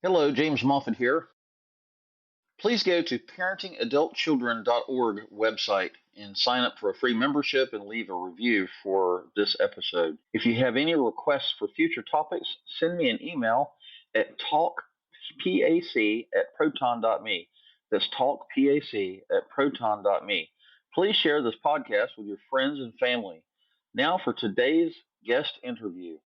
Hello, James Moffitt here. Please go to parentingadultchildren.org website and sign up for a free membership and leave a review for this episode. If you have any requests for future topics, send me an email at talkpac@proton.me. That's talkpac@proton.me. Please share this podcast with your friends and family. Now for today's guest interview.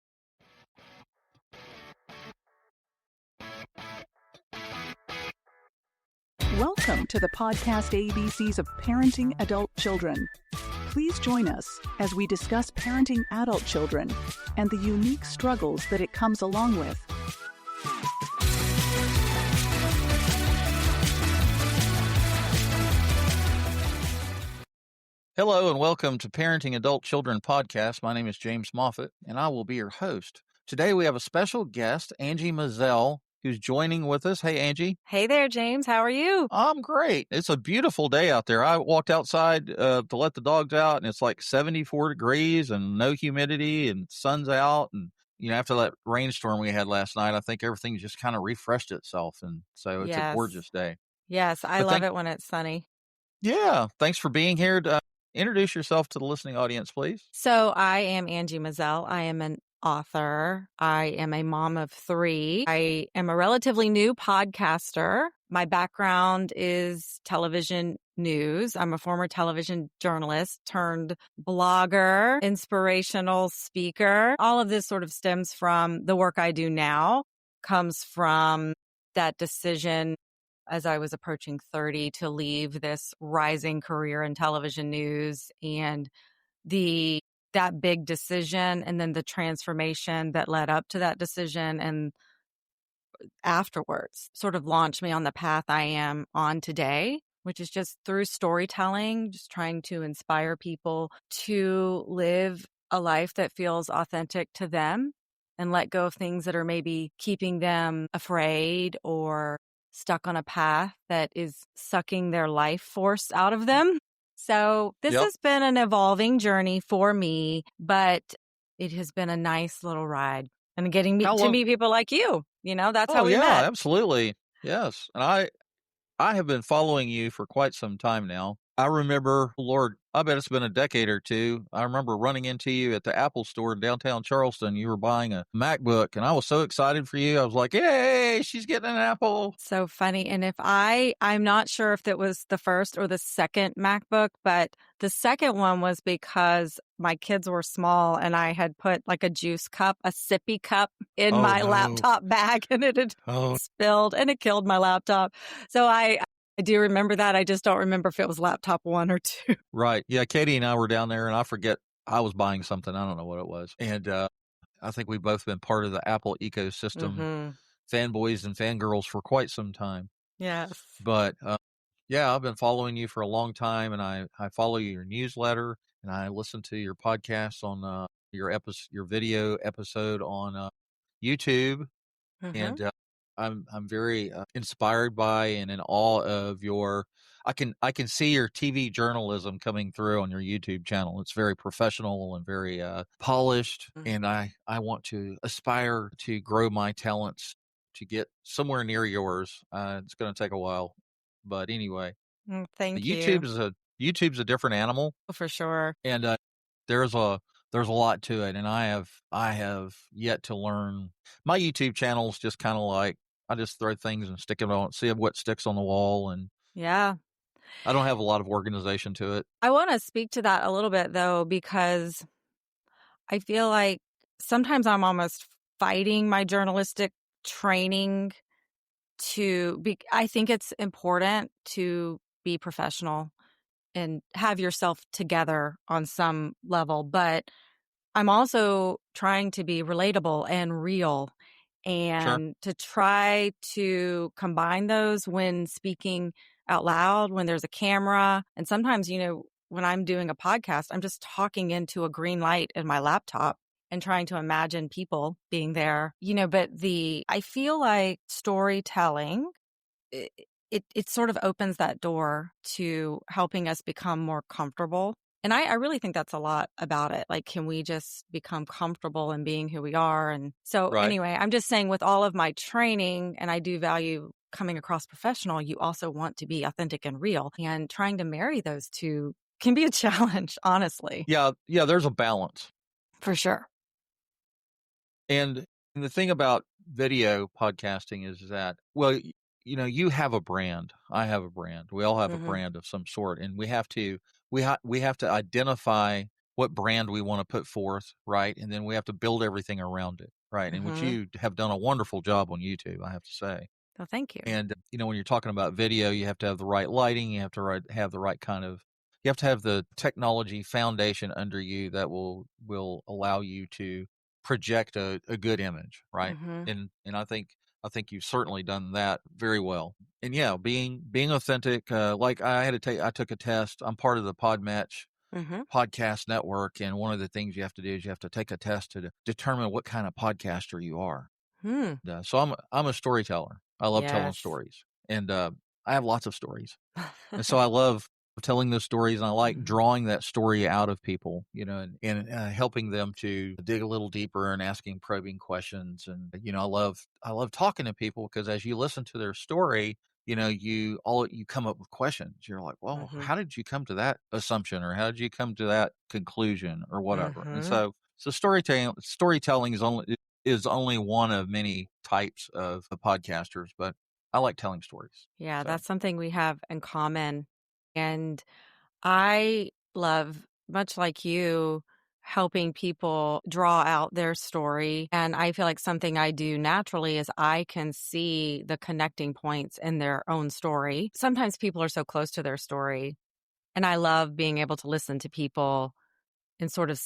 Welcome to the podcast ABCs of Parenting Adult Children. Please join us as we discuss parenting adult children and the unique struggles that it comes along with. Hello and welcome to Parenting Adult Children podcast. My name is James Moffitt and I will be your host. Today we have a special guest, Angie Mizzell, who's joining with us. Hey, Angie. Hey there, James. How are you? I'm great. It's a beautiful day out there. I walked outside to let the dogs out, and it's like 74 degrees and no humidity, and sun's out. And, after that rainstorm we had last night, I think everything just kind of refreshed itself. And so it's a gorgeous day. Yes, I love it when it's sunny. Yeah. Thanks for being here. Introduce yourself to the listening audience, please. So I am Angie Mizzell. I am an author. I am a mom of 3. I am a relatively new podcaster. My background is television news. I'm a former television journalist turned blogger, inspirational speaker. All of this sort of stems from the work I do now, comes from that decision as I was approaching 30 to leave this rising career in television news and that big decision and then the transformation that led up to that decision and afterwards sort of launched me on the path I am on today, which is just through storytelling, just trying to inspire people to live a life that feels authentic to them and let go of things that are maybe keeping them afraid or stuck on a path that is sucking their life force out of them. So this has been an evolving journey for me, but it has been a nice little ride. And getting to meet people like you, that's how we met. Absolutely. Yes. And I have been following you for quite some time now. I remember, Lord, I bet it's been a decade or two. I remember running into you at the Apple store in downtown Charleston. You were buying a MacBook, and I was so excited for you. I was like, yay, she's getting an Apple. So funny. And I'm not sure if it was the first or the second MacBook, but the second one was because my kids were small and I had put like a juice cup, a sippy cup in my laptop bag, and it had spilled and it killed my laptop. So I do remember that. I just don't remember if it was laptop 1 or 2. Right. Yeah. Katie and I were down there, and I forget, I was buying something. I don't know what it was. And I think we've both been part of the Apple ecosystem, fanboys and fangirls for quite some time. Yes. But I've been following you for a long time, and I follow your newsletter, and I listen to your podcast on your video episode on YouTube. And I'm very inspired by and in awe of your. I can see your TV journalism coming through on your YouTube channel. It's very professional and very polished, and I want to aspire to grow my talents to get somewhere near yours. It's going to take a while, but anyway. Thank you. YouTube's a different animal for sure, and there's a lot to it, and I have yet to learn. My YouTube channel's just kind of like, I just throw things and stick it on, see what sticks on the wall, and I don't have a lot of organization to it. I want to speak to that a little bit though, because I feel like sometimes I'm almost fighting my journalistic training I think it's important to be professional and have yourself together on some level, but I'm also trying to be relatable and real and to try to combine those when speaking out loud, when there's a camera. And sometimes, when I'm doing a podcast, I'm just talking into a green light in my laptop and trying to imagine people being there, but I feel like storytelling, it sort of opens that door to helping us become more comfortable And I really think that's a lot about it. Like, can we just become comfortable in being who we are? And so, Right. anyway, I'm just saying with all of my training, and I do value coming across professional, you also want to be authentic and real. And trying to marry those two can be a challenge, honestly. Yeah. Yeah. There's a balance. For sure. And the thing about video podcasting is that, well, you have a brand. I have a brand. We all have a Hmm. brand of some sort, and we have to we have to identify what brand we want to put forth, right? And then we have to build everything around it, right? And which Hmm. you have done a wonderful job on YouTube, I have to say. So thank you. And when you're talking about video, you have to have the right lighting. You have to have the right kind of. You have to have the technology foundation under you that will allow you to project a good image, right? Hmm. And I think you've certainly done that very well. And yeah, being authentic. Like I took a test. I'm part of the Podmatch Hmm. podcast network, and one of the things you have to do is you have to take a test to determine what kind of podcaster you are. Hmm. So I'm a storyteller. I love telling Yes. stories, and I have lots of stories, and so I love telling those stories, and I like Hmm. drawing that story out of people, and helping them to dig a little deeper and asking probing questions, and I love talking to people because as you listen to their story, you come up with questions. You're like, well, Hmm. how did you come to that assumption, or how did you come to that conclusion, or whatever? And Hmm. so storytelling is only one of many types of podcasters, but I like telling stories. Yeah, So that's something we have in common. And I love, much like you, helping people draw out their story. And I feel like something I do naturally is I can see the connecting points in their own story. Sometimes people are so close to their story, and I love being able to listen to people and sort of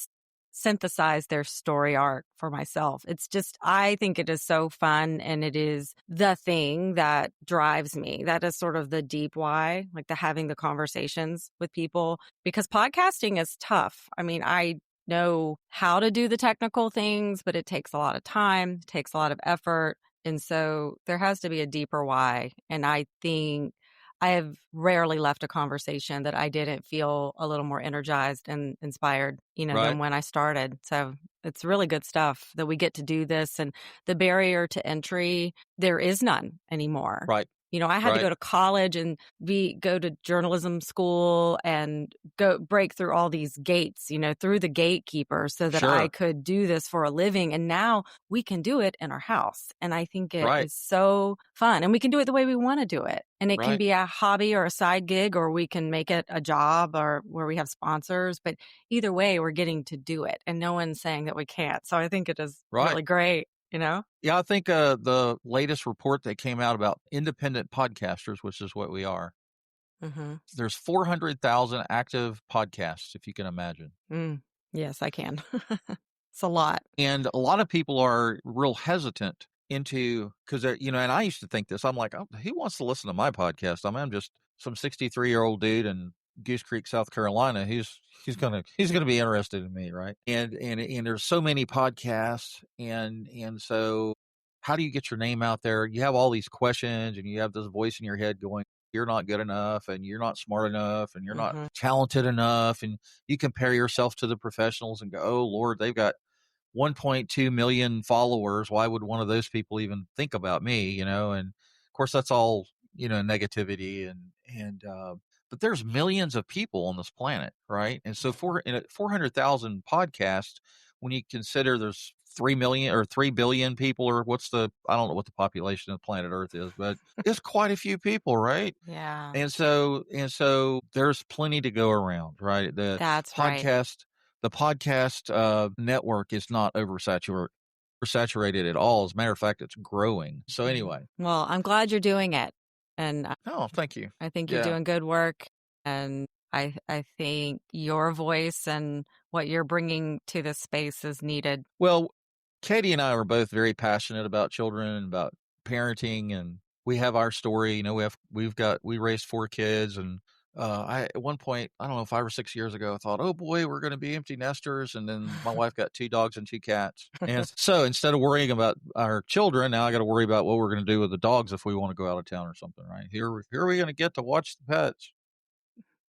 synthesize their story arc for myself. It's just, I think it is so fun, and it is the thing that drives me. That is sort of the deep why, like the having the conversations with people, because podcasting is tough. I mean, I know how to do the technical things, but it takes a lot of time, it takes a lot of effort. And so there has to be a deeper why. And I think I have rarely left a conversation that I didn't feel a little more energized and inspired, right, than when I started. So it's really good stuff that we get to do this. And the barrier to entry, there is none anymore. right, I had to right, go to college and go to journalism school and go break through all these gates, through the gatekeeper so that I sure, could do this for a living. And now we can do it in our house. And I think it right, is so fun. And we can do it the way we want to do it. And it can right, be a hobby or a side gig, or we can make it a job or where we have sponsors. But either way, we're getting to do it. And no one's saying that we can't. So I think it is right. really great. Yeah, I think the latest report that came out about independent podcasters, which is what we are, Hmm. there's 400,000 active podcasts, if you can imagine. Yes, I can. It's a lot. And a lot of people are real hesitant into because and I used to think this. I'm like, oh, who wants to listen to my podcast? I mean, I'm just some 63-year-old dude in Goose Creek, South Carolina. He's gonna be interested in me, right? And there's so many podcasts, and so how do you get your name out there? You have all these questions, and you have this voice in your head going, "You're not good enough, and you're not smart enough, and you're not Hmm. talented enough," and you compare yourself to the professionals and go, "Oh Lord, they've got 1.2 million followers. Why would one of those people even think about me?" And of course, that's all negativity, and but there's millions of people on this planet, right? And so Hmm. for in 400,000 podcasts, when you consider there's 3 million or 3 billion people, or I don't know what the population of planet Earth is, but it's quite a few people, right? Yeah, And so there's plenty to go around, right? The that's right. podcast the podcast network is not oversaturated at all. As a matter of fact, it's growing. So Mhm. anyway, Well, I'm glad you're doing it. And oh, thank you. I think you're Yeah. doing good work. And I think your voice and what you're bringing to this space is needed. Well, Katie and I are both very passionate about children and about parenting, and we have our story. We raised 4 kids, and I at one point, I don't know, 5 or 6 years ago, I thought, oh boy, we're going to be empty nesters, and then my wife got 2 dogs and 2 cats, and so instead of worrying about our children, now I got to worry about what we're going to do with the dogs if we want to go out of town or something. Right here are we going to get to watch the pets?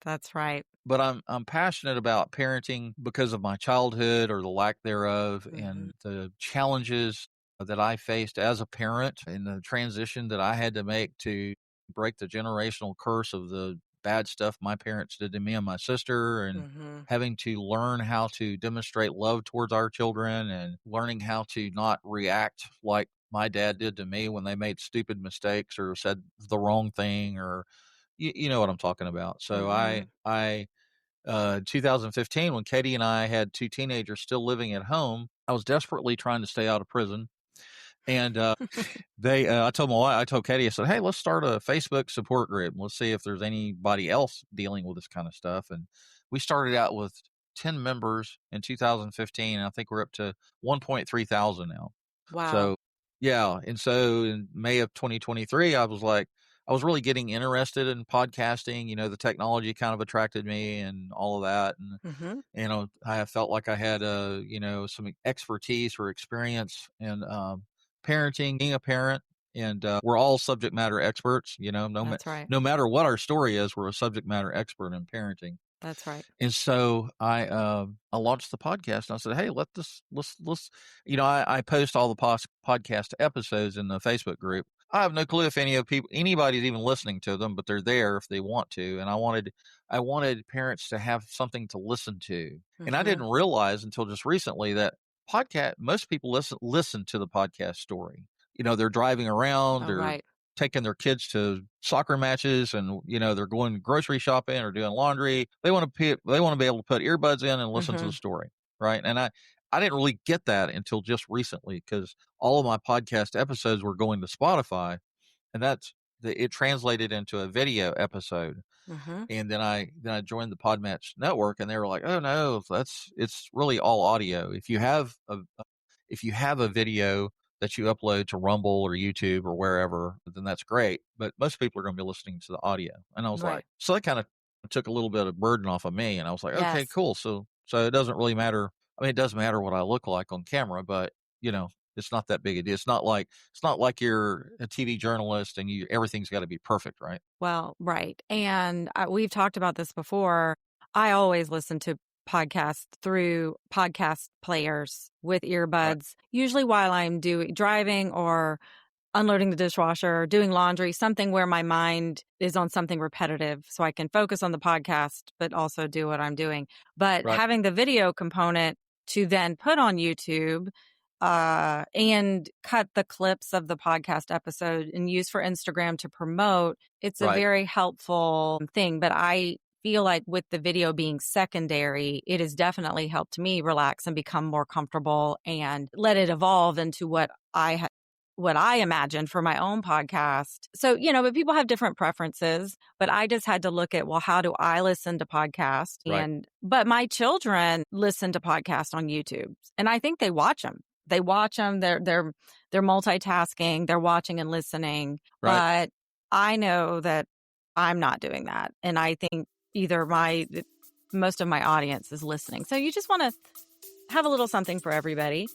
That's right. But I'm passionate about parenting because of my childhood or the lack thereof, Mm-hmm. and the challenges that I faced as a parent, and the transition that I had to make to break the generational curse of the bad stuff my parents did to me and my sister, and Mm-hmm. having to learn how to demonstrate love towards our children, and learning how to not react like my dad did to me when they made stupid mistakes or said the wrong thing, or you know what I'm talking about. So Mm-hmm. I 2015, when Katie and I had two teenagers still living at home, I was desperately trying to stay out of prison. And I told Katie, I said, hey, let's start a Facebook support group. Let's see if there's anybody else dealing with this kind of stuff. And we started out with 10 members in 2015. And I think we're up to 1.3 thousand now. Wow. So, yeah. And so in May of 2023, I was really getting interested in podcasting. The technology kind of attracted me and all of that. And, Mm-hmm. I felt like I had, some expertise or experience in parenting, being a parent. And we're all subject matter experts, That's right. no matter what our story is, we're a subject matter expert in parenting. That's right. And so I launched the podcast, and I said, hey, let's, I post all the podcast episodes in the Facebook group. I have no clue if anybody's even listening to them, but they're there if they want to. And I wanted parents to have something to listen to. Mm-hmm. And I didn't realize until just recently that most people listen to the podcast story. They're driving around, Oh, they're right. taking their kids to soccer matches, and they're going grocery shopping or doing laundry. They want to be able to put earbuds in and listen to the story, right? And I didn't really get that until just recently, because all of my podcast episodes were going to Spotify, and it translated into a video episode. Mm-hmm. And then I joined the Podmatch network, and they were like, oh no, it's really all audio. If you have a video that you upload to Rumble or YouTube or wherever, then that's great. But most people are going to be listening to the audio. And I was Right. like, so that kind of took a little bit of burden off of me. And I was like, okay, Yes. cool. So it doesn't really matter. I mean, it does matter what I look like on camera, but it's not that big a deal. It's not like you're a TV journalist and everything's got to be perfect, right? Well, right. And we've talked about this before. I always listen to podcasts through podcast players with earbuds, usually while I'm driving or unloading the dishwasher, doing laundry, something where my mind is on something repetitive so I can focus on the podcast, but also do what I'm doing. But having the video component to then put on YouTube and cut the clips of the podcast episode and use for Instagram to promote, it's a very helpful thing. But I feel like with the video being secondary, it has definitely helped me relax and become more comfortable and let it evolve into what I imagined for my own podcast. So, but people have different preferences, but I just had to look at, well, how do I listen to podcasts? But my children listen to podcasts on YouTube, and I think they watch them. They're multitasking, they're watching and listening, but I know that I'm not doing that. And I think most of my audience is listening. So you just want to have a little something for everybody.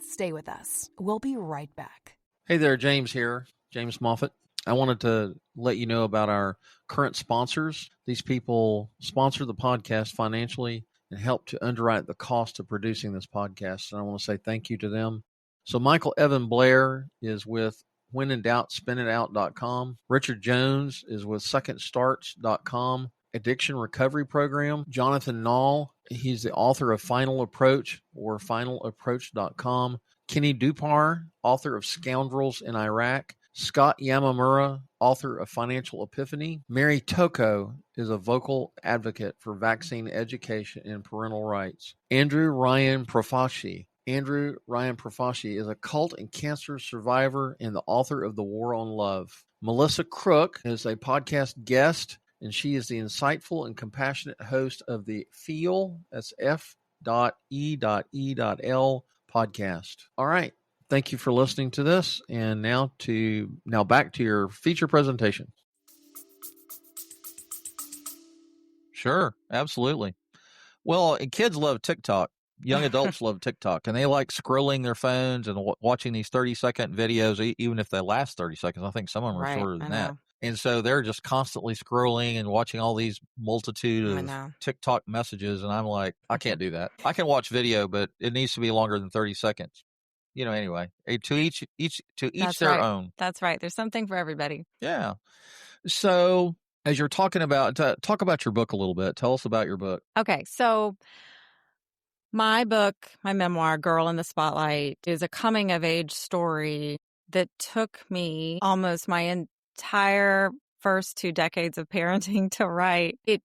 Stay with us. We'll be right back. Hey there, James here, James Moffitt. I wanted to let you know about our current sponsors. These people sponsor the podcast financially and help to underwrite the cost of producing this podcast. And I want to say thank you to them. So Michael Evan Blair is with whenindoubt.spinitout.com. Richard Jones is with secondstarts.com. Addiction Recovery Program. Jonathan Nall, he's the author of Final Approach or finalapproach.com. Kenny Dupar, author of Scoundrels in Iraq. Scott Yamamura, author of Financial Epiphany. Mary Toko is a vocal advocate for vaccine education and parental rights. Andrew Ryan Profashi is a cult and cancer survivor and the author of The War on Love. Melissa Crook is a podcast guest, and she is the insightful and compassionate host of the Feel, that's F.E.E.L. podcast. All right. Thank you for listening to this. And now back to your feature presentation. Sure. Absolutely. Well, kids love TikTok. young adults love TikTok, and they like scrolling their phones and watching these 30-second videos, even if they last 30 seconds. I think some of them are Right. shorter I than that. know. And so they're just constantly scrolling and watching all these multitude I of know. TikTok messages. And I'm like, I can't do that. I can watch video, but it needs to be longer than 30 seconds. Anyway, to each That's their right. own. That's right. There's something for everybody. Yeah. So as you're talking about, talk about your book a little bit. Tell us about your book. Okay. So my book, my memoir, Girl in the Spotlight, is a coming of age story that took me almost my entire first 2 decades of parenting to write. It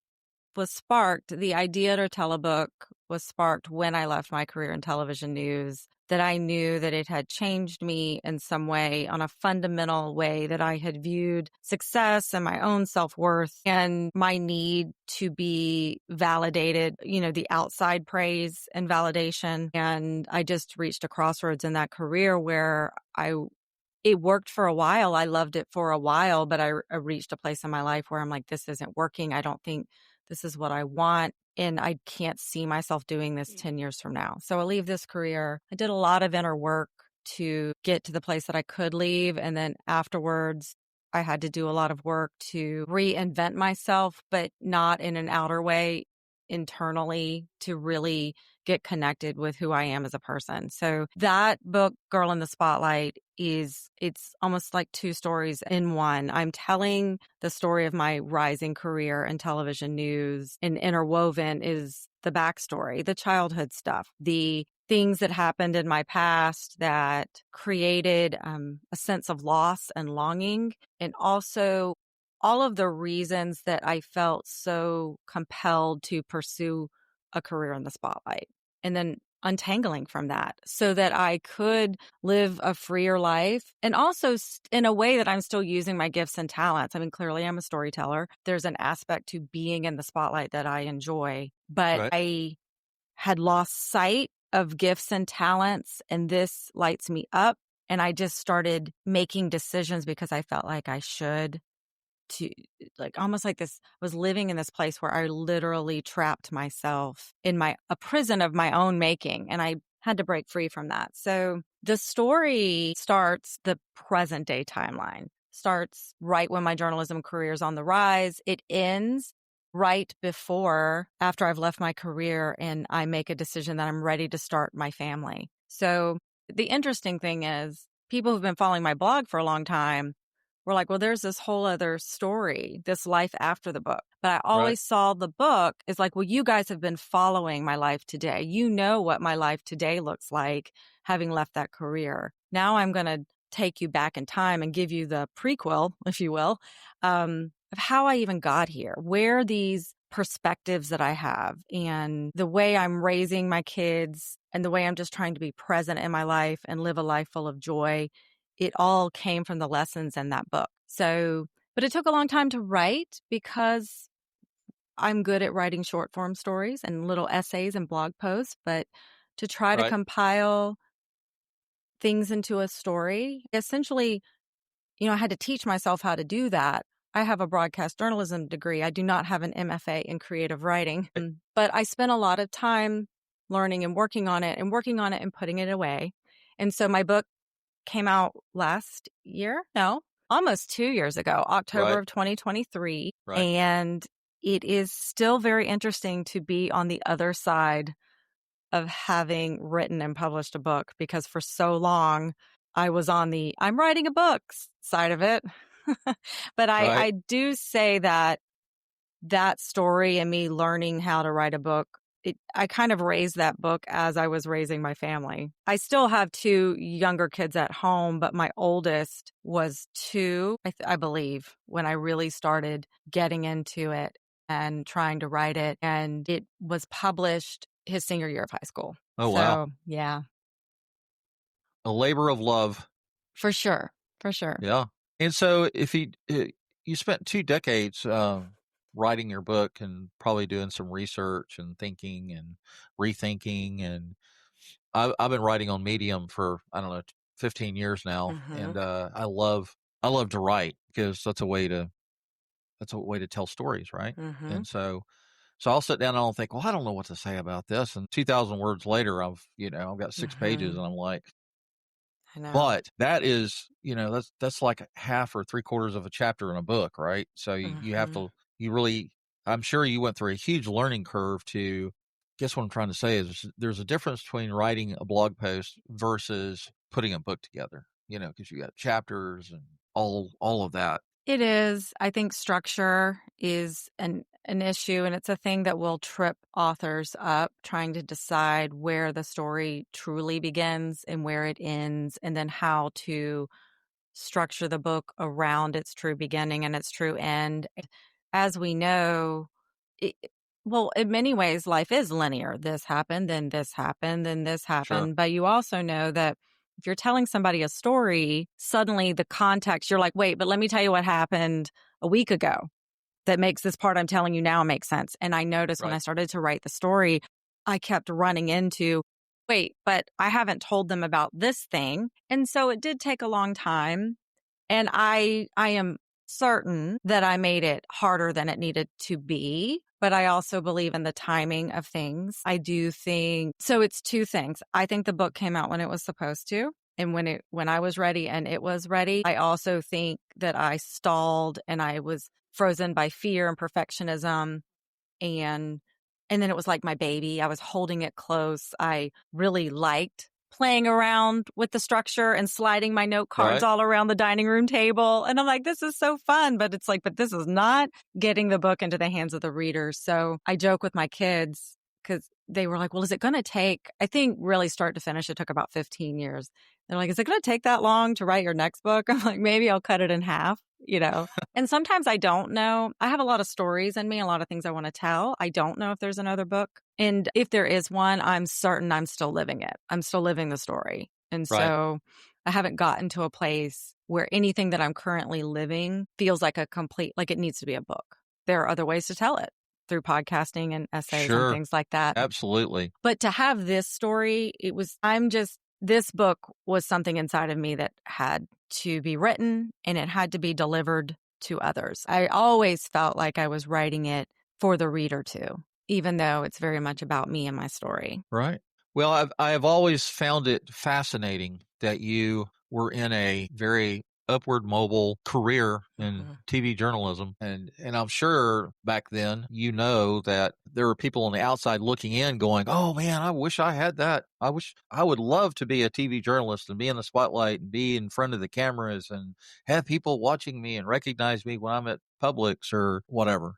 was sparked, the idea to tell a book was sparked when I left my career in television news, that I knew that it had changed me in some way, on a fundamental way, that I had viewed success and my own self-worth and my need to be validated, the outside praise and validation. And I just reached a crossroads in that career where it worked for a while. I loved it for a while, but I reached a place in my life where I'm like, this isn't working. I don't think this is what I want. And I can't see myself doing this 10 years from now. So I leave this career. I did a lot of inner work to get to the place that I could leave. And then afterwards, I had to do a lot of work to reinvent myself, but not in an outer way, internally, to really get connected with who I am as a person. So that book, Girl in the Spotlight, it's almost like 2 stories in one. I'm telling the story of my rising career in television news, and interwoven is the backstory, the childhood stuff, the things that happened in my past that created a sense of loss and longing, and also all of the reasons that I felt so compelled to pursue a career in the spotlight, and then untangling from that so that I could live a freer life, and also in a way that I'm still using my gifts and talents. I mean, clearly I'm a storyteller. There's an aspect to being in the spotlight that I enjoy, but Right. I had lost sight of gifts and talents, and this lights me up. And I just started making decisions because I felt like I should, to, like, almost like this, I was living in this place where I literally trapped myself in a prison of my own making, and I had to break free from that. So the story starts, the present day timeline starts right when my journalism career is on the rise. It ends right before, after I've left my career and I make a decision that I'm ready to start my family. So the interesting thing is, people who've been following my blog for a long time were like, well, there's this whole other story, this life after the book. But I always saw the book as like, well, you guys have been following my life today. You know what my life today looks like, having left that career. Now I'm going to take you back in time and give you the prequel, if you will, of how I even got here, where these perspectives that I have, and the way I'm raising my kids, and the way I'm just trying to be present in my life and live a life full of joy. It all came from the lessons in that book. So, but it took a long time to write because I'm good at writing short form stories and little essays and blog posts, but to try to compile things into a story, essentially, I had to teach myself how to do that. I have a broadcast journalism degree. I do not have an MFA in creative writing, but I spent a lot of time learning and working on it and putting it away. And so my book came out last year. No, almost 2 years ago, October of 2023. Right. And it is still very interesting to be on the other side of having written and published a book, because for so long I was on the I'm writing a book side of it. But I do say that story and me learning how to write a book, I kind of raised that book as I was raising my family. I still have 2 younger kids at home, but my oldest was 2, I believe, when I really started getting into it and trying to write it. And it was published his senior year of high school. Oh, wow. Yeah. A labor of love. For sure. For sure. Yeah. And so if you spent 2 decades writing your book and probably doing some research and thinking and rethinking, and I've been writing on Medium for, I don't know, 15 years now. Mhm. And I love to write, because that's a way to tell stories, right? Mhm. And so So I'll sit down and I'll think, well, I don't know what to say about this. And 2,000 words later, I've got 6 pages and I'm like, I know. but that is, that's like half or 3/4 of a chapter in a book, right? So you have to, I'm sure you went through a huge learning curve to, guess what I'm trying to say is there's a difference between writing a blog post versus putting a book together, because you got chapters and all of that. It is. I think structure is an issue, and it's a thing that will trip authors up trying to decide where the story truly begins and where it ends, and then how to structure the book around its true beginning and its true end. As we know, well, in many ways, life is linear. This happened, then this happened, then this happened. Sure. But you also know that if you're telling somebody a story, suddenly the context, you're like, wait, but let me tell you what happened a week ago that makes this part I'm telling you now make sense. And I noticed when I started to write the story, I kept running into, wait, but I haven't told them about this thing. And so it did take a long time. And I am certain that I made it harder than it needed to be. But I also believe in the timing of things. I do think, so it's two things. I think the book came out when it was supposed to. And when I was ready and it was ready. I also think that I stalled and I was frozen by fear and perfectionism. And then it was like my baby. I was holding it close. I really liked playing around with the structure and sliding my note cards all around the dining room table. And I'm like, this is so fun. But it's like, but this is not getting the book into the hands of the reader. So I joke with my kids because they were like, well, is it going to take, I think really start to finish, it took about 15 years. They're like, is it going to take that long to write your next book? I'm like, maybe I'll cut it in half, And sometimes I don't know. I have a lot of stories in me, a lot of things I want to tell. I don't know if there's another book. And if there is one, I'm certain I'm still living it. I'm still living the story. And so I haven't gotten to a place where anything that I'm currently living feels like like it needs to be a book. There are other ways to tell it through podcasting and essays and things like that. Absolutely. But to have this story, this book was something inside of me that had to be written and it had to be delivered to others. I always felt like I was writing it for the reader too, even though it's very much about me and my story. Right. Well, I have always found it fascinating that you were in a very upward mobile career in TV journalism. And I'm sure back then, that there were people on the outside looking in going, oh man, I wish I had that. I would love to be a TV journalist and be in the spotlight and be in front of the cameras and have people watching me and recognize me when I'm at Publix or whatever,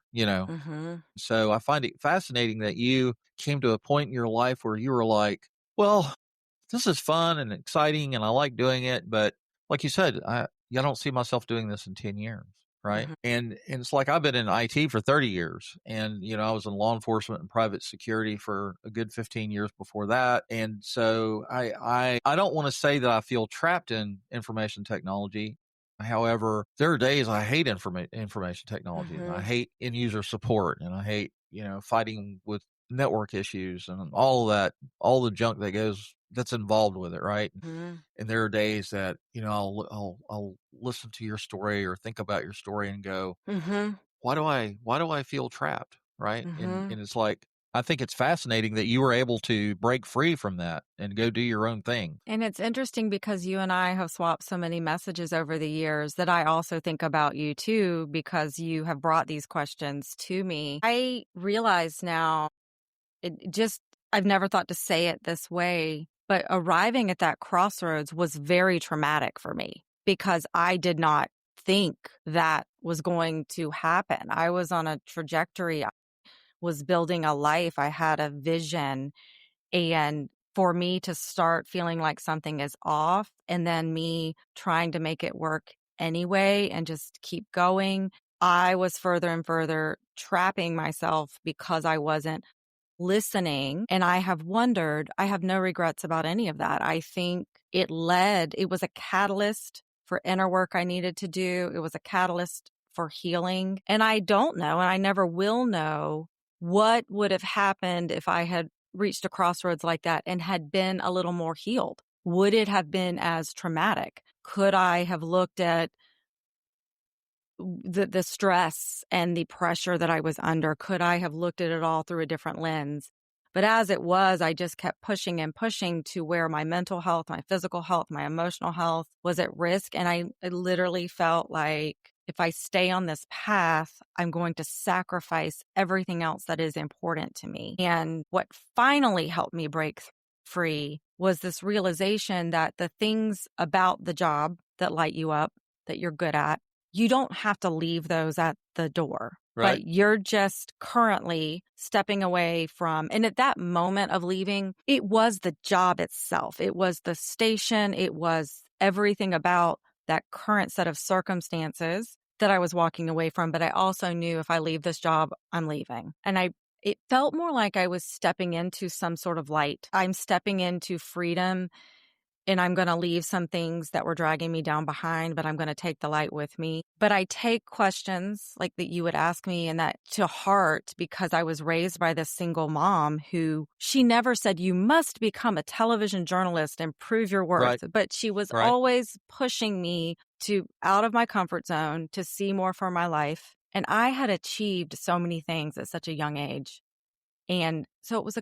So I find it fascinating that you came to a point in your life where you were like, well, this is fun and exciting and I like doing it. But like you said, I don't see myself doing this in 10 years. Right. And it's like I've been in IT for 30 years and, I was in law enforcement and private security for a good 15 years before that. And so I don't want to say that I feel trapped in information technology. However, there are days I hate information technology and I hate end user support and I hate, fighting with network issues and all of that, all the junk that's involved with it. Right. And there are days that, I'll listen to your story or think about your story and go, why do I feel trapped? Right. And it's like, I think it's fascinating that you were able to break free from that and go do your own thing. And it's interesting because you and I have swapped so many messages over the years that I also think about you too, because you have brought these questions to me. I realize now, I've never thought to say it this way, but arriving at that crossroads was very traumatic for me because I did not think that was going to happen. I was on a trajectory, I was building a life, I had a vision, and for me to start feeling like something is off and then me trying to make it work anyway and just keep going, I was further and further trapping myself because I wasn't listening. And I have wondered, I have no regrets about any of that. I think it was a catalyst for inner work I needed to do. It was a catalyst for healing. And I don't know, and I never will know what would have happened if I had reached a crossroads like that and had been a little more healed. Would it have been as traumatic? Could I have looked at the stress and the pressure that I was under. Could I have looked at it all through a different lens? But as it was, I just kept pushing and pushing to where my mental health, my physical health, my emotional health was at risk. And I literally felt like if I stay on this path, I'm going to sacrifice everything else that is important to me. And what finally helped me break free was this realization that the things about the job that light you up, that you're good at, you don't have to leave those at the door. Right. But you're just currently stepping away from, and at that moment of leaving, it was the job itself. It was the station. It was everything about that current set of circumstances that I was walking away from. But I also knew if I leave this job, I'm leaving. And it felt more like I was stepping into some sort of light. I'm stepping into freedom. And I'm going to leave some things that were dragging me down behind, but I'm going to take the light with me. But I take questions like that you would ask me and that to heart because I was raised by this single mom who she never said, you must become a television journalist and prove your worth. Right. But she was Right. always pushing me to out of my comfort zone to see more for my life. And I had achieved so many things at such a young age. And so it was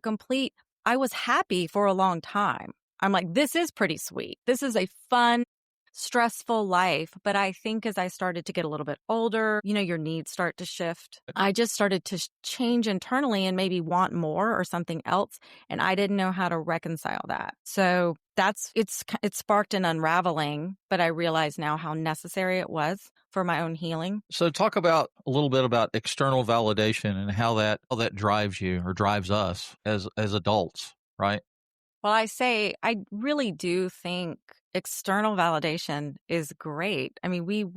I was happy for a long time. I'm like, this is pretty sweet. This is a fun, stressful life. But I think as I started to get a little bit older, your needs start to shift. I just started to change internally and maybe want more or something else. And I didn't know how to reconcile that. So it sparked an unraveling, but I realize now how necessary it was for my own healing. So talk about a little bit about external validation and how that drives you or drives us as adults, right? Well, I really do think external validation is great. I mean,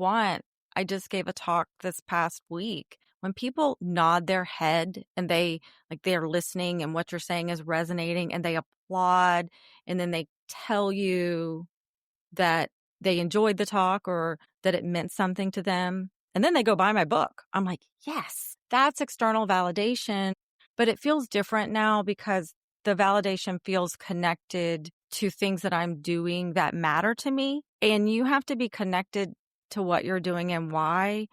I just gave a talk this past week. When people nod their head and they're listening and what you're saying is resonating and they applaud and then they tell you that they enjoyed the talk or that it meant something to them. And then they go buy my book. I'm like, yes, that's external validation. But it feels different now because the validation feels connected to things that I'm doing that matter to me. And you have to be connected to what you're doing and why,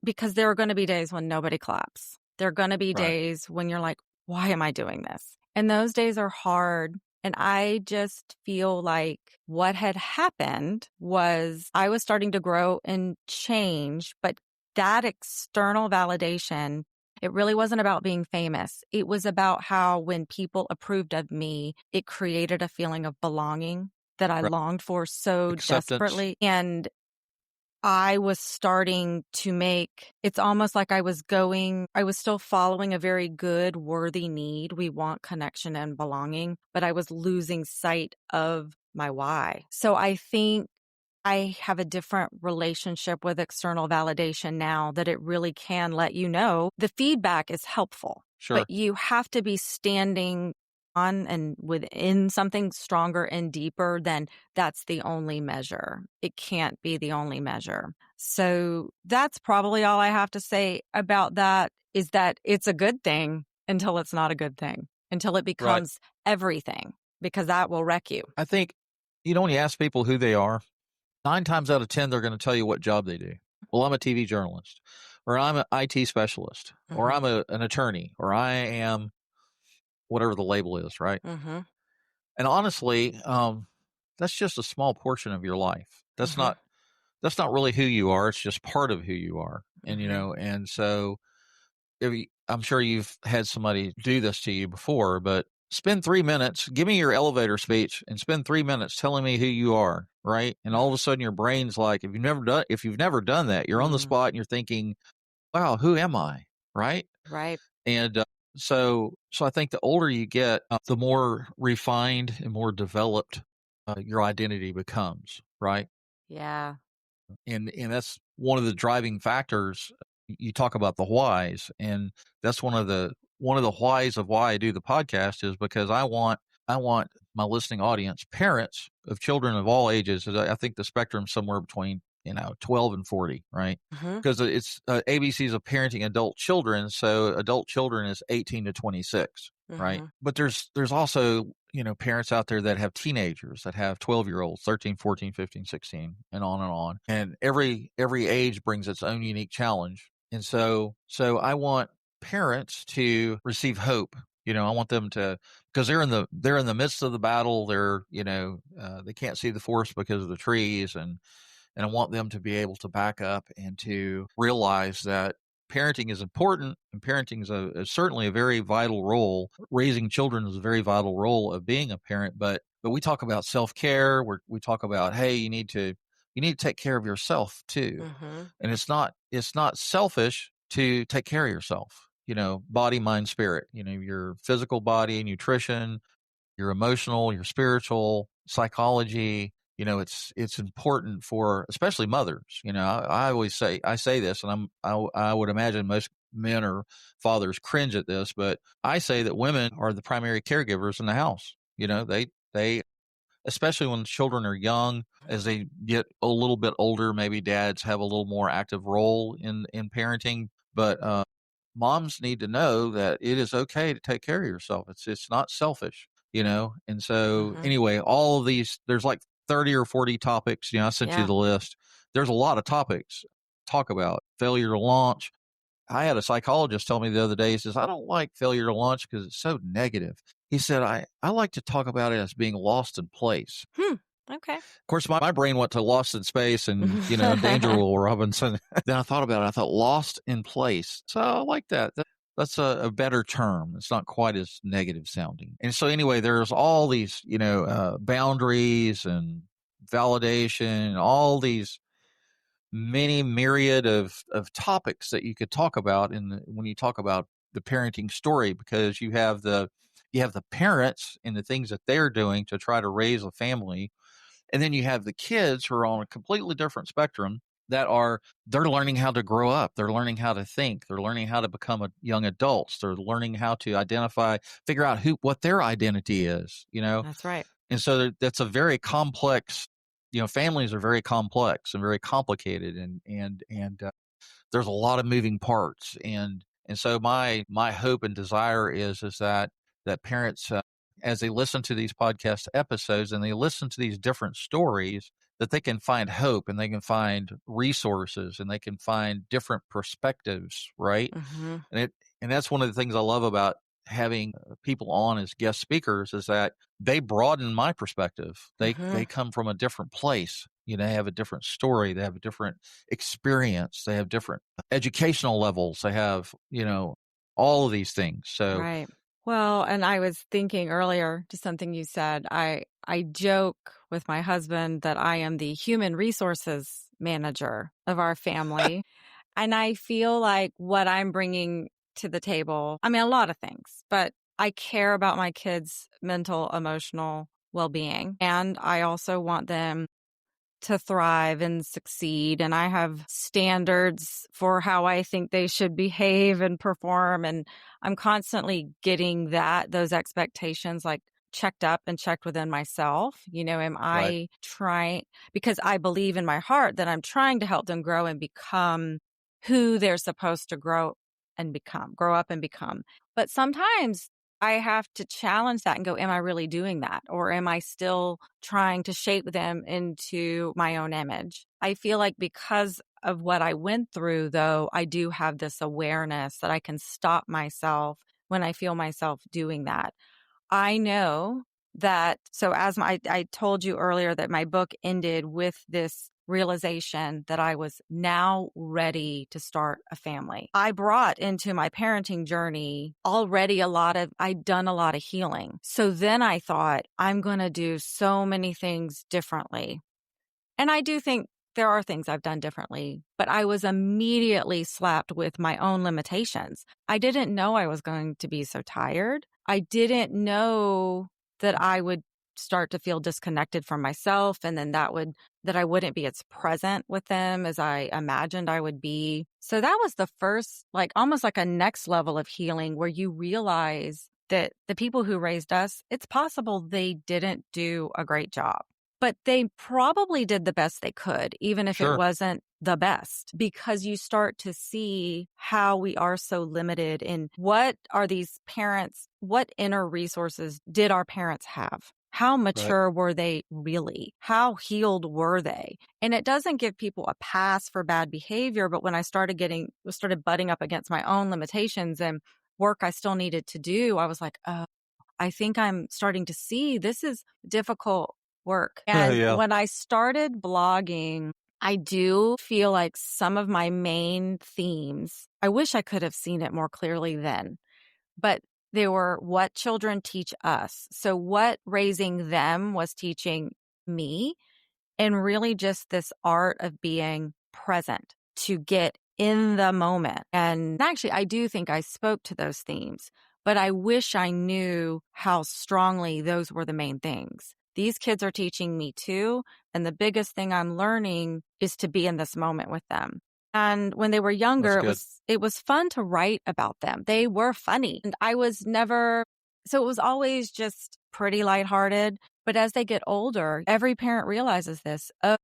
because there are going to be days when nobody claps. There are going to be days when you're like, why am I doing this? And those days are hard. And I just feel like what had happened was I was starting to grow and change, but that external validation, it really wasn't about being famous. It was about how when people approved of me, it created a feeling of belonging that I longed for so Acceptance. desperately. And I was starting to it's almost like I was still following a very good, worthy need. We want connection and belonging, but I was losing sight of my why. So I think I have a different relationship with external validation now that it really can let you know the feedback is helpful. Sure. But you have to be standing on and within something stronger and deeper than that's the only measure. It can't be the only measure. So that's probably all I have to say about that is that it's a good thing until it's not a good thing, until it becomes everything, because that will wreck you. I think, when you ask people who they are, 9 times out of 10, they're going to tell you what job they do. Well, I'm a TV journalist, or I'm an IT specialist, or I'm an attorney, or I am whatever the label is, right? Mm-hmm. And honestly, that's just a small portion of your life. That's not really who you are. It's just part of who you are. And, and so I'm sure you've had somebody do this to you before, but spend 3 minutes, give me your elevator speech and spend 3 minutes telling me who you are. Right. And all of a sudden your brain's like, if you've never done that, you're on the spot and you're thinking, wow, who am I? Right. Right. And, so I think the older you get, the more refined and more developed your identity becomes, right? Yeah. And that's one of the driving factors. You talk about the whys, and that's one of the whys of why I do the podcast is because I want my listening audience, parents of children of all ages. I think the spectrum's somewhere between 12 and 40, right? Because it's ABCs of parenting adult children. So adult children is 18 to 26. right? But there's also, parents out there that have teenagers that have 12-year-olds, 13, 14, 15, 16, and on and on. And every age brings its own unique challenge. And so I want parents to receive hope. I want them to, because they're in the midst of the battle. They're, they can't see the forest because of the trees, and I want them to be able to back up and to realize that parenting is important, and parenting is certainly a very vital role. Raising children is a very vital role of being a parent. But we talk about self-care. We talk about, hey, you need to take care of yourself too. And it's not selfish to take care of yourself. Body, mind, spirit. Your physical body, nutrition, your emotional, your spiritual, psychology. It's important for especially mothers. I always say this, and I would imagine most men or fathers cringe at this, but I say that women are the primary caregivers in the house. They especially when children are young, as they get a little bit older, maybe dads have a little more active role in parenting, but moms need to know that it is okay to take care of yourself. It's not selfish, And so anyway, all of these, there's like 30 or 40 topics. I sent you the list. There's a lot of topics. Talk about failure to launch. I had a psychologist tell me the other day, he says, I don't like failure to launch because it's so negative. He said, I like to talk about it as being lost in place. Okay. Of course, my brain went to Lost in Space and, Danger Will Robinson. Then I thought about it. I thought lost in place. So I like that. That's a better term. It's not quite as negative sounding. And so anyway, there's all these, boundaries and validation, all these many myriad of topics that you could talk about when you talk about the parenting story, because you have the parents and the things that they're doing to try to raise a family. And then you have the kids who are on a completely different spectrum they're learning how to grow up. They're learning how to think. They're learning how to become young adults. They're learning how to figure out what their identity is, That's right. And so that's a very complex, families are very complex and very complicated, and there's a lot of moving parts. And so my hope and desire is that parents, as they listen to these podcast episodes and they listen to these different stories, that they can find hope and they can find resources and they can find different perspectives, right? And that's one of the things I love about having people on as guest speakers, is that they broaden my perspective. They come from a different place. They have a different story. They have a different experience. They have different educational levels. They have, all of these things. So right. Well, and I was thinking earlier to something you said. I joke with my husband that I am the human resources manager of our family. And I feel like what I'm bringing to the table, I mean, a lot of things, but I care about my kids' mental, emotional well-being. And I also want them to thrive and succeed. And I have standards for how I think they should behave and perform. And I'm constantly getting those expectations like checked up and checked within myself. Am I trying, because I believe in my heart that I'm trying to help them grow and become who they're supposed to grow up and become. But sometimes I have to challenge that and go, am I really doing that? Or am I still trying to shape them into my own image? I feel like because of what I went through, though, I do have this awareness that I can stop myself when I feel myself doing that. I know that, so as I told you earlier that my book ended with this realization that I was now ready to start a family. I brought into my parenting journey already I'd done a lot of healing. So then I thought, I'm going to do so many things differently. And I do think there are things I've done differently, but I was immediately slapped with my own limitations. I didn't know I was going to be so tired. I didn't know that I would start to feel disconnected from myself, and then that I wouldn't be as present with them as I imagined I would be. So that was the first, almost like a next level of healing, where you realize that the people who raised us, it's possible they didn't do a great job. But they probably did the best they could, even if it Sure. wasn't the best, because you start to see how we are so limited in what are these parents, what inner resources did our parents have? How mature were they really? How healed were they? And it doesn't give people a pass for bad behavior. But when I started butting up against my own limitations and work I still needed to do, I was like, oh, I think I'm starting to see this is difficult work. And Yeah. when I started blogging, I do feel like some of my main themes, I wish I could have seen it more clearly then, but they were what children teach us. So what raising them was teaching me, and really just this art of being present to get in the moment. And actually, I do think I spoke to those themes, but I wish I knew how strongly those were the main things. These kids are teaching me too. And the biggest thing I'm learning is to be in this moment with them. And when they were younger, it was fun to write about them. They were funny. And I was never, so it was always just pretty lighthearted. But as they get older, every parent realizes this. Oh,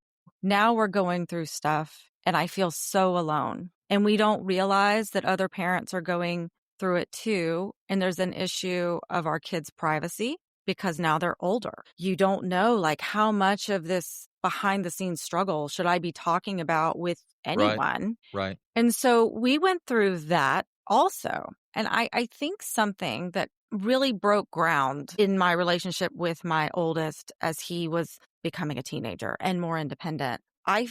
now we're going through stuff and I feel so alone. And we don't realize that other parents are going through it too. And there's an issue of our kids' privacy because now they're older. You don't know like how much of this behind the scenes struggle should I be talking about with anyone. Right. And so we went through that also. And I think something that really broke ground in my relationship with my oldest as he was becoming a teenager and more independent. I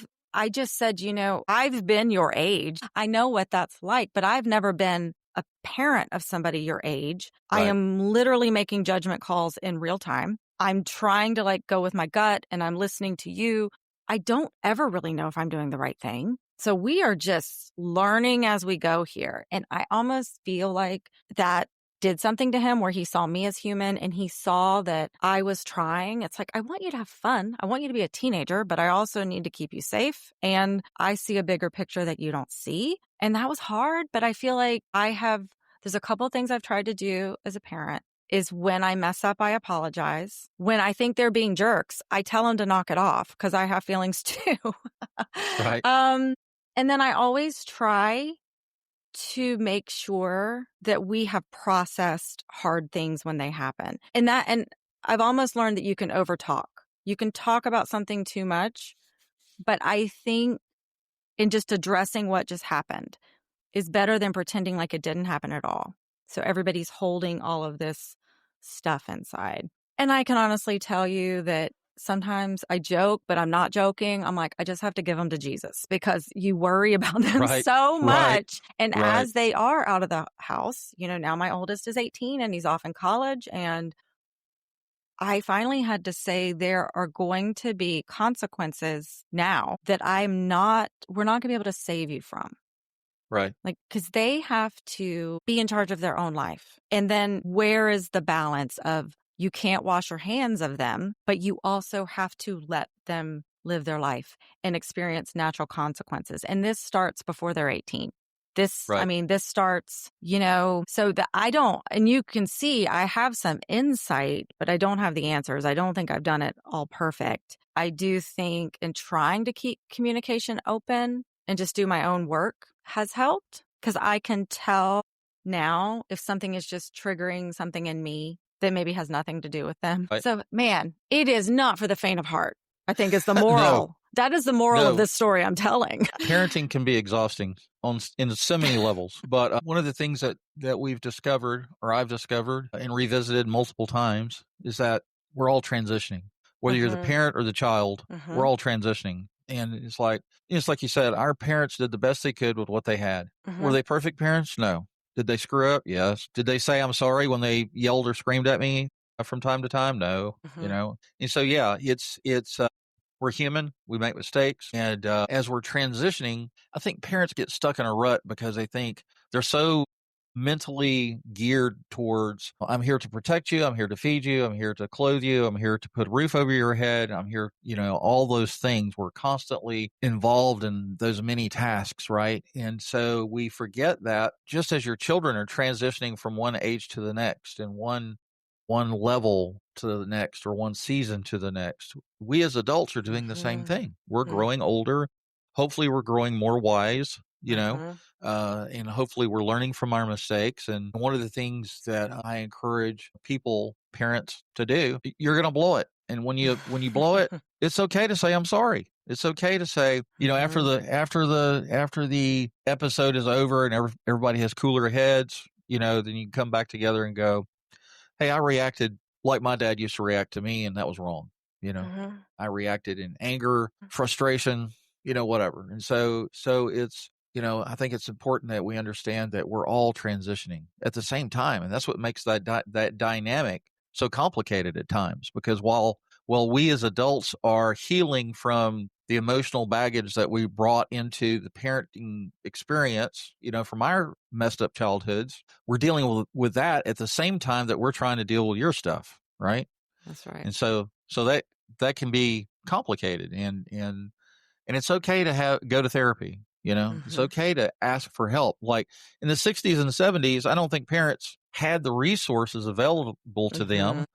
just said, I've been your age. I know what that's like, but I've never been a parent of somebody your age. Right. I am literally making judgment calls in real time. I'm trying to like go with my gut and I'm listening to you. I don't ever really know if I'm doing the right thing. So we are just learning as we go here. And I almost feel like that did something to him where he saw me as human and he saw that I was trying. It's like, I want you to have fun. I want you to be a teenager, but I also need to keep you safe. And I see a bigger picture that you don't see. And that was hard, but I feel like there's a couple of things I've tried to do as a parent. Is when I mess up, I apologize. When I think they're being jerks, I tell them to knock it off because I have feelings too. Right. And then I always try to make sure that we have processed hard things when they happen. And I've almost learned that you can overtalk. You can talk about something too much, but I think in just addressing what just happened is better than pretending like it didn't happen at all. So everybody's holding all of this stuff inside. And I can honestly tell you that sometimes I joke, but I'm not joking. I'm like, I just have to give them to Jesus because you worry about them so much. And as they are out of the house, now my oldest is 18 and he's off in college. And I finally had to say there are going to be consequences now that we're not going to be able to save you from. Right. Like, because they have to be in charge of their own life. And then where is the balance of you can't wash your hands of them, but you also have to let them live their life and experience natural consequences. And this starts before they're 18. This starts, so that and you can see I have some insight, but I don't have the answers. I don't think I've done it all perfect. I do think in trying to keep communication open and just do my own work has helped because I can tell now if something is just triggering something in me that maybe has nothing to do with them. Right. So, man, it is not for the faint of heart, I think is the moral. No. That is the moral of this story I'm telling. Parenting can be exhausting in so many levels. But one of the things that we've discovered, or I've discovered and revisited multiple times, is that we're all transitioning. Whether you're the parent or the child, we're all transitioning. And it's like you said, our parents did the best they could with what they had. Were they perfect parents? No. Did they screw up? Yes. Did they say I'm sorry when they yelled or screamed at me from time to time? No. And so, yeah, it's we're human. We make mistakes. And as we're transitioning, I think parents get stuck in a rut because they think they're so mentally geared towards, I'm here to protect you. I'm here to feed you. I'm here to clothe you. I'm here to put a roof over your head. I'm here, all those things. We're constantly involved in those many tasks, right? And so we forget that just as your children are transitioning from one age to the next and one one level to the next or one season to the next. We as adults are doing the same thing. We're growing older. Hopefully we're growing more wise, and hopefully we're learning from our mistakes. And one of the things that I encourage parents to do, you're going to blow it. And when you blow it, it's okay to say, I'm sorry. It's okay to say, after the episode is over and everybody has cooler heads, then you can come back together and go, hey, I reacted like my dad used to react to me, and that was wrong. I reacted in anger, frustration, whatever. And so it's, I think it's important that we understand that we're all transitioning at the same time. And that's what makes that dynamic so complicated at times, because while we as adults are healing from the emotional baggage that we brought into the parenting experience, from our messed up childhoods, we're dealing with that at the same time that we're trying to deal with your stuff. Right. That's right. And so that can be complicated, and it's okay to go to therapy. It's okay to ask for help. Like in the 60s and the 70s, I don't think parents had the resources available to them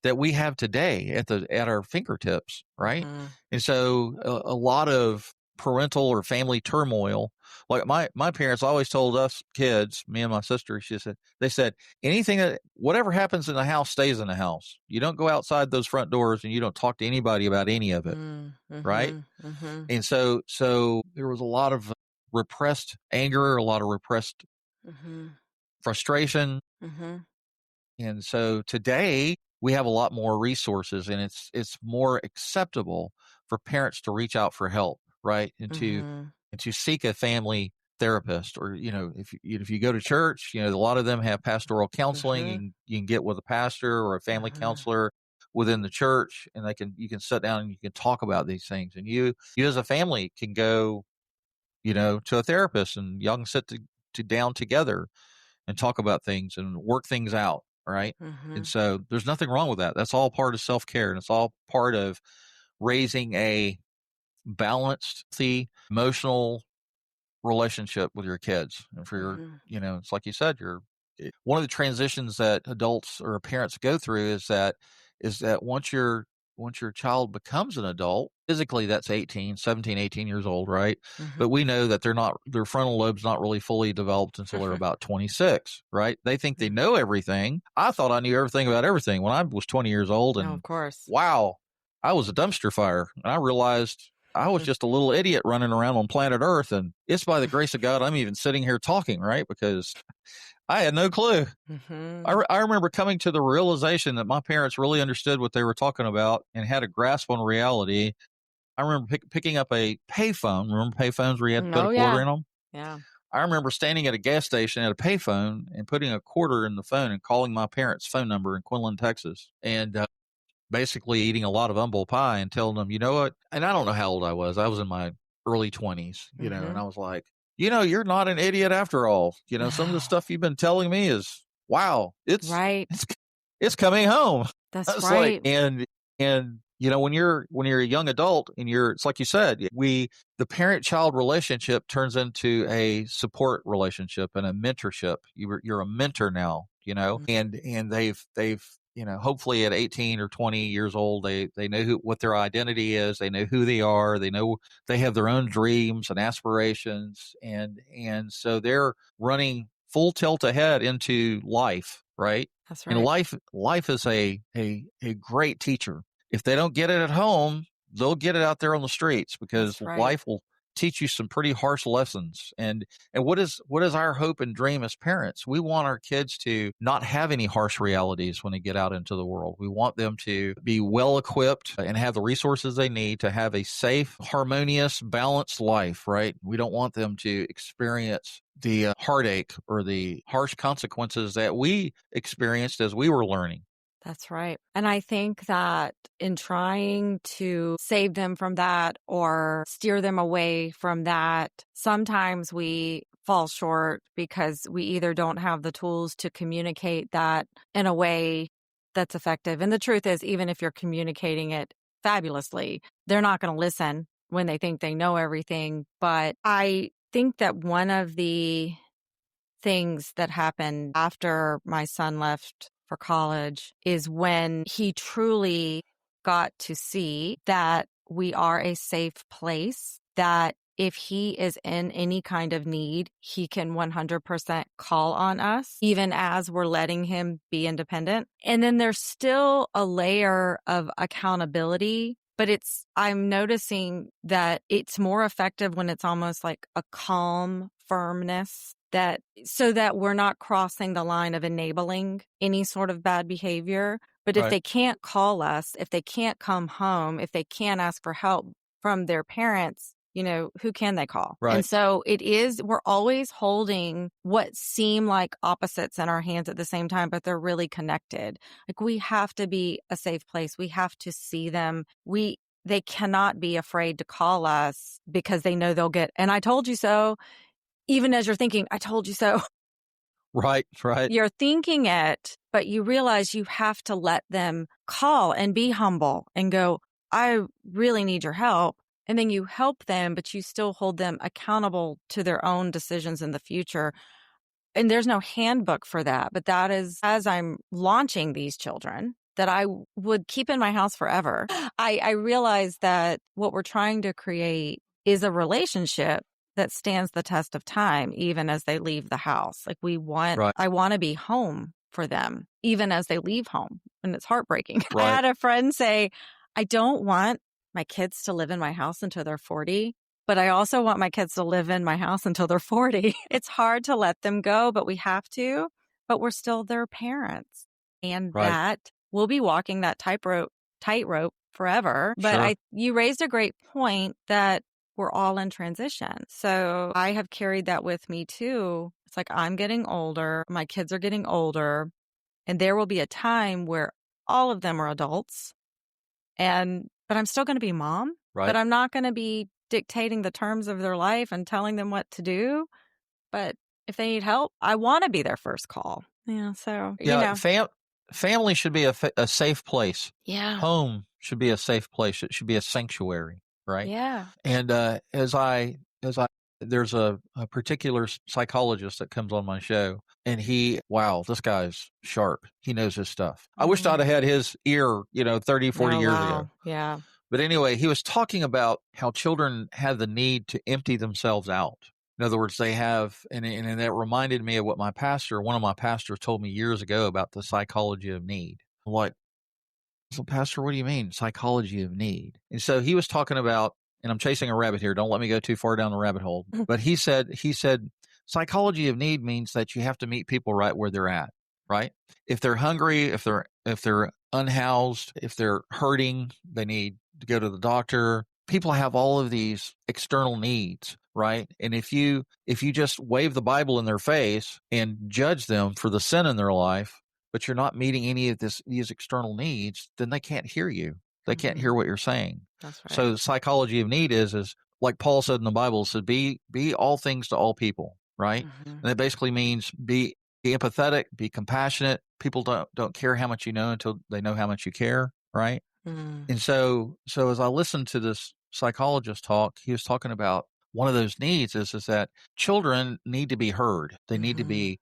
that we have today at our fingertips, right? And so a lot of parental or family turmoil, like my parents always told us kids, me and my sister, they said, whatever happens in the house stays in the house. You don't go outside those front doors and you don't talk to anybody about any of it, right? And so there was a lot of repressed anger, a lot of repressed frustration. And so today we have a lot more resources, and it's more acceptable for parents to reach out for help, right? And to seek a family therapist, or, if you go to church, a lot of them have pastoral counseling, and you can get with a pastor or a family counselor within the church, and you can sit down and you can talk about these things. And you as a family can go, to a therapist, and y'all can sit down together and talk about things and work things out. Right. And so there's nothing wrong with that. That's all part of self-care, and it's all part of raising a balanced, emotional relationship with your kids. And for your, it's like you said, one of the transitions that adults or parents go through is that once your child becomes an adult, physically that's 17, 18 years old, right? But we know that their frontal lobe's not really fully developed until they're about 26, right? They think they know everything. I thought I knew everything about everything when I was 20 years old. And of course, wow, I was a dumpster fire. And I realized I was just a little idiot running around on planet Earth. And it's by the grace of God I'm even sitting here talking, right? Because I had no clue. I remember coming to the realization that my parents really understood what they were talking about and had a grasp on reality. I remember picking up a payphone. Remember payphones where you had to put a quarter in them? Yeah. I remember standing at a gas station at a payphone and putting a quarter in the phone and calling my parents' phone number in Quinlan, Texas, and basically eating a lot of humble pie and telling them, you know what? And I don't know how old I was. I was in my early 20s, and I was like, you're not an idiot after all. Some of the stuff you've been telling me is, wow, it's right. It's coming home. That's right. And when you're a young adult and it's like you said, the parent-child relationship turns into a support relationship and a mentorship. You're a mentor now, and they've hopefully at 18 or 20 years old, they know what their identity is. They know who they are. They know they have their own dreams and aspirations. And so they're running full tilt ahead into life. Right. That's right. And life is a great teacher. If they don't get it at home, they'll get it out there on the streets, because life will teach you some pretty harsh lessons. And what is our hope and dream as parents? We want our kids to not have any harsh realities when they get out into the world. We want them to be well equipped and have the resources they need to have a safe, harmonious, balanced life, right? We don't want them to experience the heartache or the harsh consequences that we experienced as we were learning. That's right. And I think that in trying to save them from that or steer them away from that, sometimes we fall short because we either don't have the tools to communicate that in a way that's effective. And the truth is, even if you're communicating it fabulously, they're not going to listen when they think they know everything. But I think that one of the things that happened after my son left for college is when he truly got to see that we are a safe place, that if he is in any kind of need, he can 100% call on us, even as we're letting him be independent. And then there's still a layer of accountability, but I'm noticing that it's more effective when it's almost like a calm firmness, so that we're not crossing the line of enabling any sort of bad behavior. But if Right. they can't call us, if they can't come home, if they can't ask for help from their parents, who can they call? Right. And so we're always holding what seem like opposites in our hands at the same time, but they're really connected. Like, we have to be a safe place. We have to see them. They cannot be afraid to call us because they know they'll get, and I told you so. Even as you're thinking, I told you so. Right. You're thinking it, but you realize you have to let them call and be humble and go, I really need your help. And then you help them, but you still hold them accountable to their own decisions in the future. And there's no handbook for that. But that is, as I'm launching these children that I would keep in my house forever, I realize that what we're trying to create is a relationship that stands the test of time, even as they leave the house. Like, Right. I want to be home for them, even as they leave home. And it's heartbreaking. Right. I had a friend say, I don't want my kids to live in my house until they're 40, but I also want my kids to live in my house until they're 40. It's hard to let them go, but we have to, but we're still their parents. And Right. that we'll be walking that tightrope forever. But Sure. you raised a great point that we're all in transition. So I have carried that with me too. It's like, I'm getting older, my kids are getting older, and there will be a time where all of them are adults, but I'm still going to be mom, Right. but I'm not going to be dictating the terms of their life and telling them what to do. But if they need help, I want to be their first call. Yeah. So, Family should be a safe place. Yeah. Home should be a safe place. It should be a sanctuary, right? Yeah. And there's a particular psychologist that comes on my show, and this guy's sharp. He knows his stuff. I wished I'd have had his ear, 30, 40 years ago. Yeah. But anyway, he was talking about how children have the need to empty themselves out. In other words, they have, and that reminded me of what one of my pastors told me years ago about the psychology of need. I'm like, so Pastor, what do you mean, psychology of need? And so he was talking about, and I'm chasing a rabbit here. Don't let me go too far down the rabbit hole. But he said, psychology of need means that you have to meet people right where they're at, right? If they're hungry, if they're unhoused, if they're hurting, they need to go to the doctor. People have all of these external needs, right? And if you just wave the Bible in their face and judge them for the sin in their life, but you're not meeting any of these external needs, then they can't hear you. They can't hear what you're saying. That's right. So the psychology of need is like Paul said in the Bible, said be all things to all people, right? And that basically means be empathetic, be compassionate. People don't care how much you know until they know how much you care, right? And so as I listened to this psychologist talk, he was talking about one of those needs is that children need to be heard. They need to be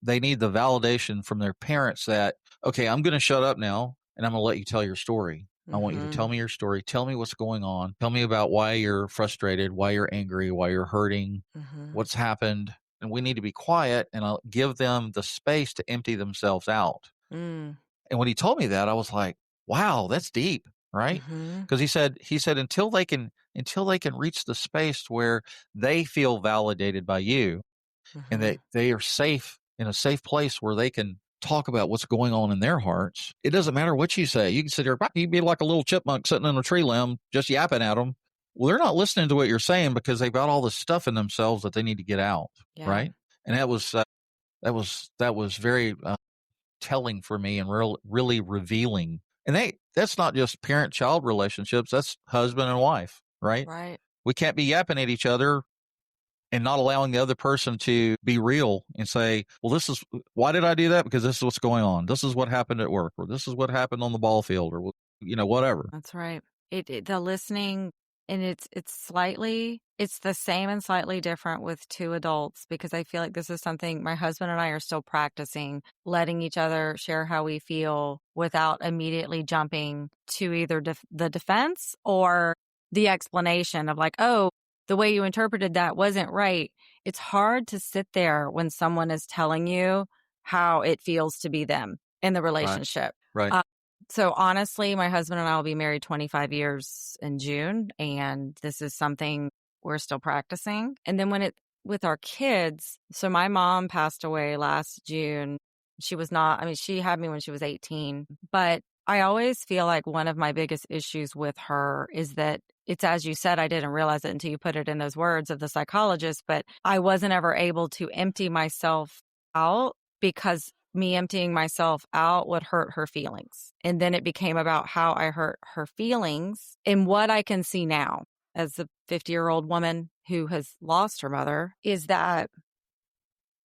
they need the validation from their parents that, okay, I'm going to shut up now and I'm going to let you tell your story. I want you to tell me your story. Tell me what's going on. Tell me about why you're frustrated, why you're angry, why you're hurting, what's happened. And we need to be quiet and I'll give them the space to empty themselves out. And when he told me that, I was like, wow, that's deep, right? Because he said until they can reach the space where they feel validated by you and that they are safe in a safe place where they can talk about what's going on in their hearts. It doesn't matter what you say. You can sit there, you'd be like a little chipmunk sitting in a tree limb, just yapping at them. Well, they're not listening to what you're saying because they've got all this stuff in themselves that they need to get out, right? And that was very telling for me and really revealing. And that's not just parent-child relationships. That's husband and wife, right? Right. We can't be yapping at each other and not allowing the other person to be real and say, well, why did I do that? Because this is what's going on. This is what happened at work, or this is what happened on the ball field, or, whatever. That's right. The listening And it's the same and slightly different with two adults, because I feel like this is something my husband and I are still practicing, letting each other share how we feel without immediately jumping to either the defense or the explanation of like, oh, the way you interpreted that wasn't right. It's hard to sit there when someone is telling you how it feels to be them in the relationship. Right. So honestly, my husband and I will be married 25 years in June, and this is something we're still practicing. And then with our kids, so my mom passed away last June. She had me when she was 18, but I always feel like one of my biggest issues with her is that it's, as you said, I didn't realize it until you put it in those words of the psychologist, but I wasn't ever able to empty myself out, because me emptying myself out would hurt her feelings. And then it became about how I hurt her feelings. And what I can see now as a 50-year-old woman who has lost her mother is that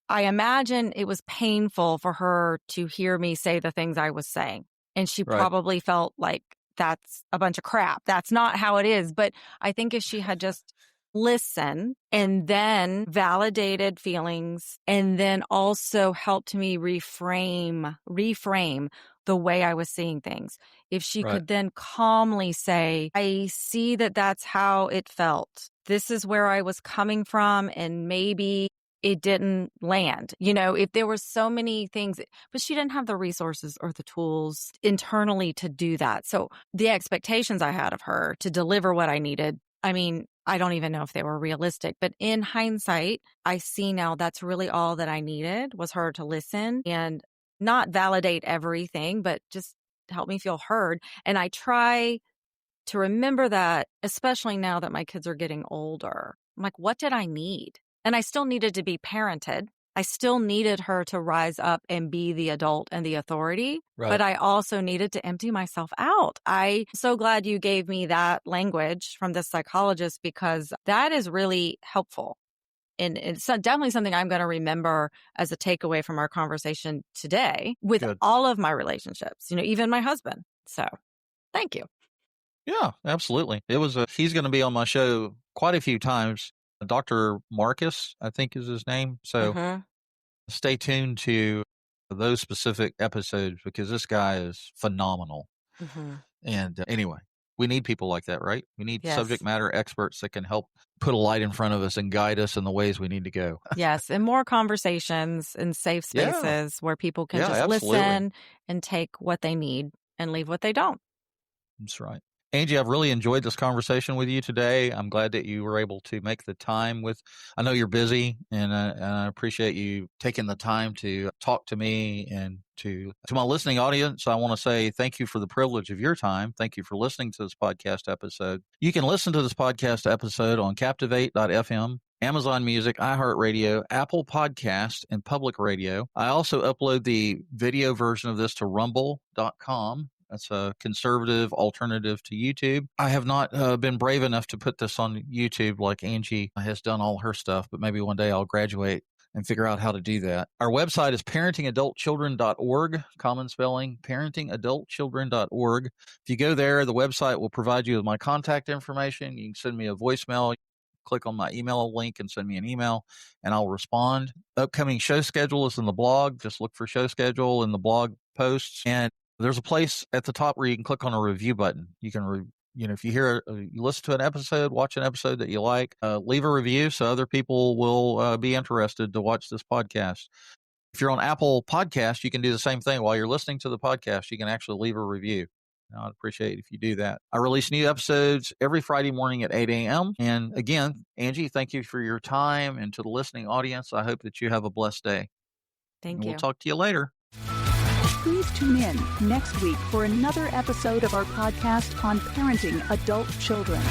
I imagine it was painful for her to hear me say the things I was saying. And she probably felt like that's a bunch of crap. That's not how it is. But I think if she had just listened and then validated feelings and then also helped me reframe the way I was seeing things. If she could then calmly say, I see that that's how it felt. This is where I was coming from, and maybe it didn't land. If there were so many things, but she didn't have the resources or the tools internally to do that. So the expectations I had of her to deliver what I needed, I don't even know if they were realistic, but in hindsight, I see now that's really all that I needed, was her to listen and not validate everything, but just help me feel heard. And I try to remember that, especially now that my kids are getting older. I'm like, what did I need? And I still needed to be parented. I still needed her to rise up and be the adult and the authority, but I also needed to empty myself out. I'm so glad you gave me that language from this psychologist, because that is really helpful. And it's definitely something I'm going to remember as a takeaway from our conversation today with all of my relationships, even my husband. So thank you. Yeah, absolutely. He's going to be on my show quite a few times. Dr. Marcus, I think is his name. So stay tuned to those specific episodes, because this guy is phenomenal. And anyway, we need people like that, right? We need subject matter experts that can help put a light in front of us and guide us in the ways we need to go. Yes, and more conversations and safe spaces where people can just listen and take what they need and leave what they don't. That's right. Angie, I've really enjoyed this conversation with you today. I'm glad that you were able to make the time I know you're busy, and I appreciate you taking the time to talk to me, and to my listening audience. I want to say thank you for the privilege of your time. Thank you for listening to this podcast episode. You can listen to this podcast episode on Captivate.fm, Amazon Music, iHeartRadio, Apple Podcast, and Public Radio. I also upload the video version of this to rumble.com. That's a conservative alternative to YouTube. I have not been brave enough to put this on YouTube like Angie has done all her stuff, but maybe one day I'll graduate and figure out how to do that. Our website is parentingadultchildren.org, common spelling, parentingadultchildren.org. If you go there, the website will provide you with my contact information. You can send me a voicemail. Click on my email link and send me an email, and I'll respond. Upcoming show schedule is in the blog. Just look for show schedule in the blog posts. And there's a place at the top where you can click on a review button. You can, if you listen to an episode, watch an episode that you like, leave a review so other people will be interested to watch this podcast. If you're on Apple Podcast, you can do the same thing. While you're listening to the podcast, you can actually leave a review. I'd appreciate it if you do that. I release new episodes every Friday morning at 8 a.m. And again, Angie, thank you for your time. And to the listening audience, I hope that you have a blessed day. Thank you. We'll talk to you later. Please tune in next week for another episode of our podcast on parenting adult children.